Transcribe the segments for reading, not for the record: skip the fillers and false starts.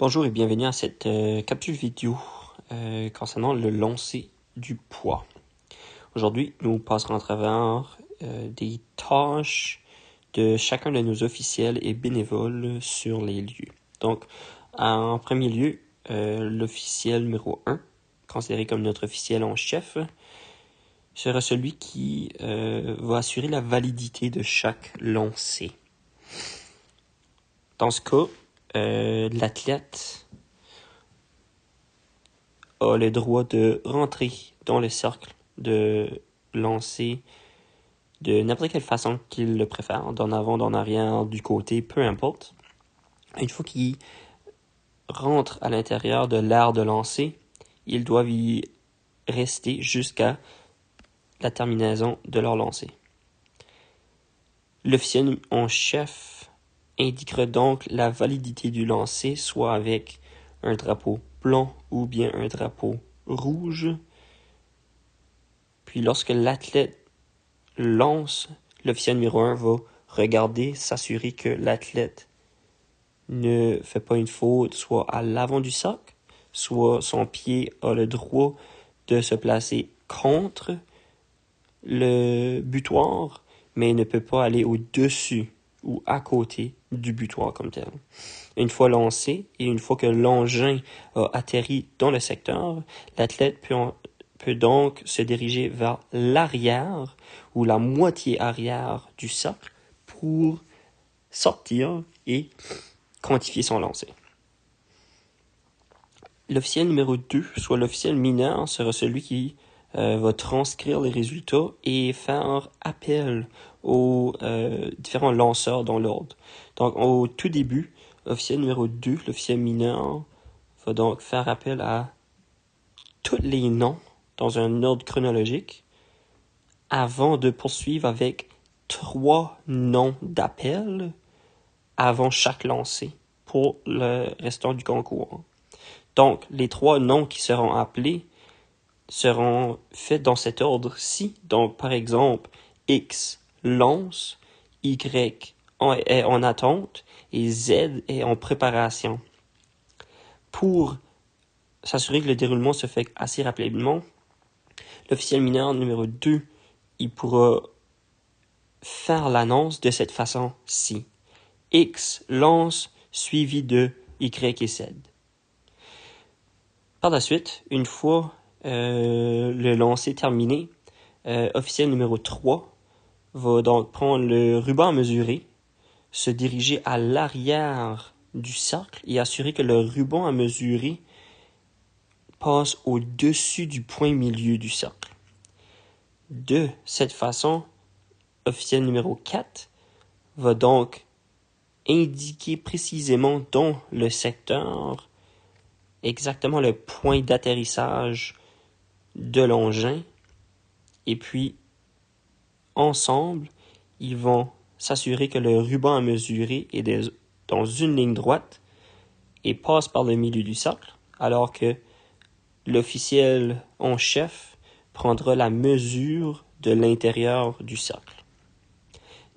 Bonjour et bienvenue à cette capsule vidéo concernant le lancer du poids. Aujourd'hui, nous passerons à travers des tâches de chacun de nos officiels et bénévoles sur les lieux. Donc, en premier lieu, l'officiel numéro 1, considéré comme notre officiel en chef, sera celui qui va assurer la validité de chaque lancer. Dans ce cas, l'athlète a le droit de rentrer dans le cercle de lancer de n'importe quelle façon qu'il le préfère, d'en avant, d'en arrière, du côté, peu importe. Une fois qu'il rentre à l'intérieur de l'aire de lancer, ils doivent y rester jusqu'à la terminaison de leur lancer. L'officiel en chef indiquera donc la validité du lancer, soit avec un drapeau blanc ou bien un drapeau rouge. Puis lorsque l'athlète lance, l'officiel numéro 1 va regarder, s'assurer que l'athlète ne fait pas une faute, soit à l'avant du sac, soit son pied a le droit de se placer contre le butoir, mais ne peut pas aller au-dessus ou à côté du butoir comme tel. Une fois lancé et une fois que l'engin a atterri dans le secteur, l'athlète peut donc se diriger vers l'arrière ou la moitié arrière du cercle pour sortir et quantifier son lancer. L'officiel numéro 2, soit l'officiel mineur, sera celui qui va transcrire les résultats et faire appel aux différents lanceurs dans l'ordre. Donc, au tout début, l'officiel numéro 2, l'officiel mineur, va donc faire appel à tous les noms dans un ordre chronologique avant de poursuivre avec 3 noms d'appel avant chaque lancer pour le restant du concours. Donc, les 3 noms qui seront appelés seront faits dans cet ordre-ci. Donc, par exemple, X lance, Y est en attente et Z est en préparation. Pour s'assurer que le déroulement se fait assez rapidement, l'officiel mineur numéro 2, il pourra faire l'annonce de cette façon-ci. X lance suivi de Y et Z. Par la suite, une fois le lancer terminé, officiel numéro 3 va donc prendre le ruban à mesurer, se diriger à l'arrière du cercle et assurer que le ruban à mesurer passe au-dessus du point milieu du cercle. De cette façon, officiel numéro 4 va donc indiquer précisément dans le secteur exactement le point d'atterrissage de l'engin et puis ensemble, ils vont s'assurer que le ruban à mesurer est dans une ligne droite et passe par le milieu du cercle, alors que l'officiel en chef prendra la mesure de l'intérieur du cercle.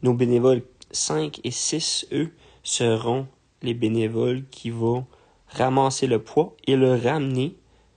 Nos bénévoles 5 et 6, eux, seront les bénévoles qui vont ramasser le poids et le ramener